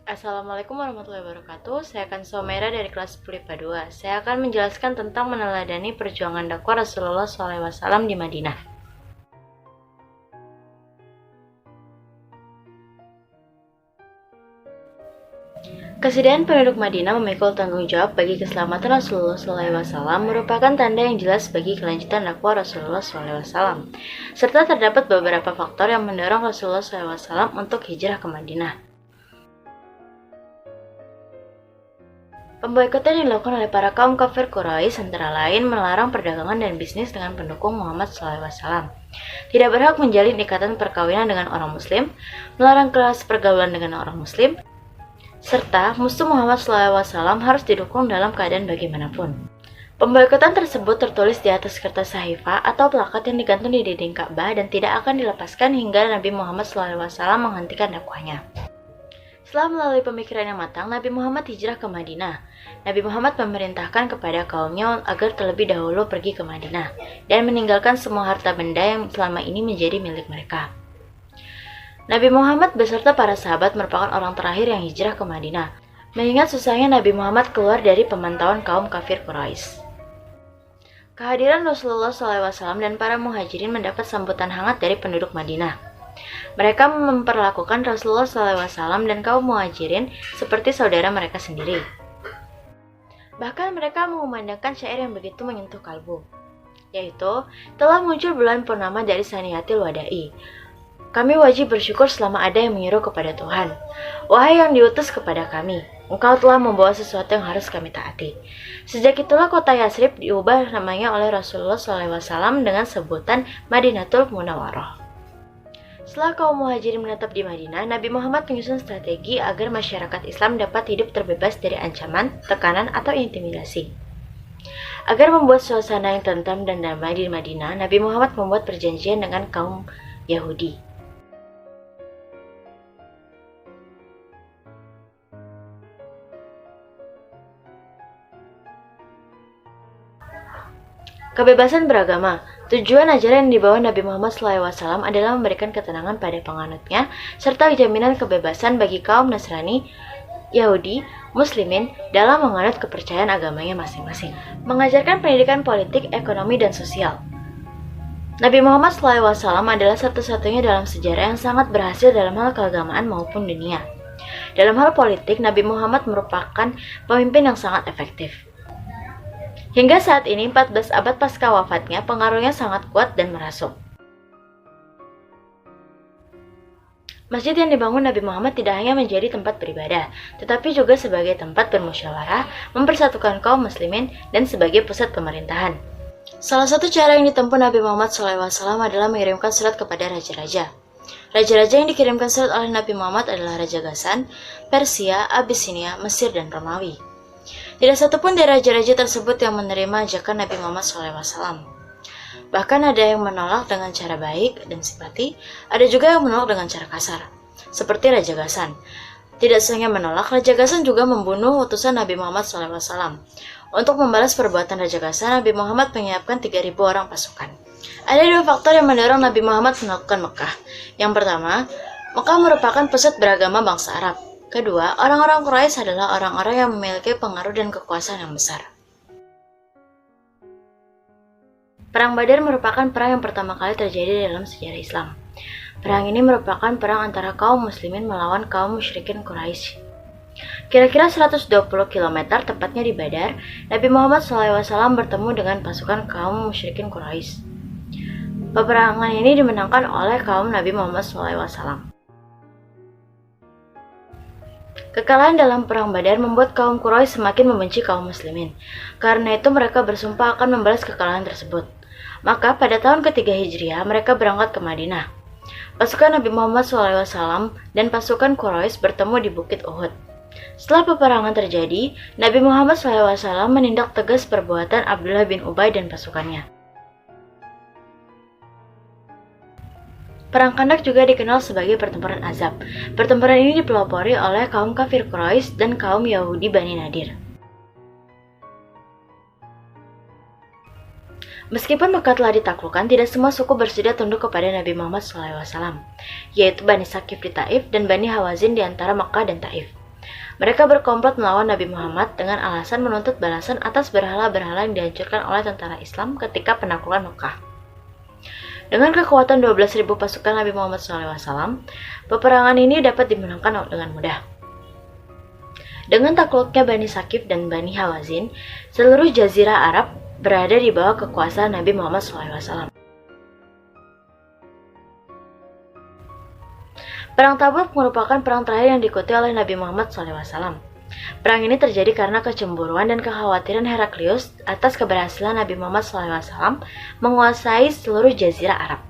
Assalamualaikum warahmatullahi wabarakatuh. Saya akan Somera dari kelas 10 IPA 2. Saya akan menjelaskan tentang meneladani perjuangan dakwah Rasulullah SAW di Madinah. Kesediaan penduduk Madinah memikul tanggung jawab bagi keselamatan Rasulullah SAW merupakan tanda yang jelas bagi kelanjutan dakwah Rasulullah SAW. Serta terdapat beberapa faktor yang mendorong Rasulullah SAW untuk hijrah ke Madinah. Pemboikotan yang dilakukan oleh para kaum kafir Quraisy antara lain melarang perdagangan dan bisnis dengan pendukung Muhammad SAW, tidak berhak menjalin ikatan perkawinan dengan orang muslim, melarang kelas pergaulan dengan orang muslim, serta musuh Muhammad SAW harus didukung dalam keadaan bagaimanapun. Pemboikotan tersebut tertulis di atas kertas sahifah atau plakat yang digantung di dinding Ka'bah dan tidak akan dilepaskan hingga Nabi Muhammad SAW menghentikan dakwahnya. Setelah melalui pemikiran yang matang, Nabi Muhammad hijrah ke Madinah. Nabi Muhammad memerintahkan kepada kaumnya agar terlebih dahulu pergi ke Madinah dan meninggalkan semua harta benda yang selama ini menjadi milik mereka. Nabi Muhammad beserta para sahabat merupakan orang terakhir yang hijrah ke Madinah, mengingat susahnya Nabi Muhammad keluar dari pemantauan kaum kafir Quraisy. Kehadiran Rasulullah SAW dan para muhajirin mendapat sambutan hangat dari penduduk Madinah. Mereka memperlakukan Rasulullah SAW dan kaum muhajirin seperti saudara mereka sendiri. Bahkan mereka mengumandangkan syair yang begitu menyentuh kalbu, yaitu, telah muncul bulan purnama dari Saniyatil Wada'i. Kami wajib bersyukur selama ada yang menyuruh kepada Tuhan. Wahai yang diutus kepada kami, engkau telah membawa sesuatu yang harus kami taati. Sejak itulah kota Yasrib diubah namanya oleh Rasulullah SAW dengan sebutan Madinatul Munawwarah. Setelah kaum muhajirin menetap di Madinah, Nabi Muhammad menyusun strategi agar masyarakat Islam dapat hidup terbebas dari ancaman, tekanan, atau intimidasi. Agar membuat suasana yang tentram dan damai di Madinah, Nabi Muhammad membuat perjanjian dengan kaum Yahudi. Kebebasan beragama. Tujuan ajaran yang dibawa Nabi Muhammad SAW adalah memberikan ketenangan pada penganutnya, serta jaminan kebebasan bagi kaum Nasrani, Yahudi, Muslimin dalam menganut kepercayaan agamanya masing-masing. Mengajarkan pendidikan politik, ekonomi, dan sosial. Nabi Muhammad SAW adalah satu-satunya dalam sejarah yang sangat berhasil dalam hal keagamaan maupun dunia. Dalam hal politik, Nabi Muhammad merupakan pemimpin yang sangat efektif. Hingga saat ini, 14 abad pasca wafatnya, pengaruhnya sangat kuat dan merasuk. Masjid yang dibangun Nabi Muhammad tidak hanya menjadi tempat beribadah, tetapi juga sebagai tempat bermusyawarah, mempersatukan kaum muslimin, dan sebagai pusat pemerintahan. Salah satu cara yang ditempuh Nabi Muhammad SAW adalah mengirimkan surat kepada raja-raja. Raja-raja yang dikirimkan surat oleh Nabi Muhammad adalah Raja Ghassan, Persia, Abyssinia, Mesir, dan Romawi. Tidak satupun dari raja-raja tersebut yang menerima ajakan Nabi Muhammad SAW. Bahkan ada yang menolak dengan cara baik dan simpati, ada juga yang menolak dengan cara kasar, seperti Raja Ghassan. Tidak hanya menolak, Raja Ghassan juga membunuh utusan Nabi Muhammad SAW. Untuk membalas perbuatan Raja Ghassan, Nabi Muhammad menyiapkan 3.000 orang pasukan. Ada dua faktor yang mendorong Nabi Muhammad menaklukkan Mekah. Yang pertama, Mekah merupakan pusat beragama bangsa Arab. Kedua, orang-orang Quraisy adalah orang-orang yang memiliki pengaruh dan kekuasaan yang besar. Perang Badar merupakan perang yang pertama kali terjadi dalam sejarah Islam. Perang ini merupakan perang antara kaum muslimin melawan kaum musyrikin Quraisy. Kira-kira 120 km tepatnya di Badar, Nabi Muhammad SAW bertemu dengan pasukan kaum musyrikin Quraisy. Peperangan ini dimenangkan oleh kaum Nabi Muhammad SAW. Kekalahan dalam Perang Badar membuat kaum Quraisy semakin membenci kaum muslimin. Karena itu mereka bersumpah akan membalas kekalahan tersebut. Maka pada tahun ketiga Hijriah mereka berangkat ke Madinah. Pasukan Nabi Muhammad SAW dan pasukan Quraisy bertemu di Bukit Uhud. Setelah peperangan terjadi, Nabi Muhammad SAW menindak tegas perbuatan Abdullah bin Ubay dan pasukannya. Perang Khandaq juga dikenal sebagai pertempuran azab. Pertempuran ini dipelopori oleh kaum kafir Quraisy dan kaum Yahudi Bani Nadir. Meskipun Mekah telah ditaklukkan, tidak semua suku bersedia tunduk kepada Nabi Muhammad SAW, yaitu Bani Saqif di Taif dan Bani Hawazin di antara Mekah dan Taif. Mereka berkomplot melawan Nabi Muhammad dengan alasan menuntut balasan atas berhala-berhala yang dihancurkan oleh tentara Islam ketika penaklukan Mekah. Dengan kekuatan 12.000 pasukan Nabi Muhammad SAW, peperangan ini dapat dimenangkan dengan mudah. Dengan takluknya Bani Saqif dan Bani Hawazin, seluruh jazirah Arab berada di bawah kekuasaan Nabi Muhammad SAW. Perang Tabuk merupakan perang terakhir yang diikuti oleh Nabi Muhammad SAW. Perang ini terjadi karena kecemburuan dan kekhawatiran Heraklius atas keberhasilan Nabi Muhammad SAW menguasai seluruh jazirah Arab.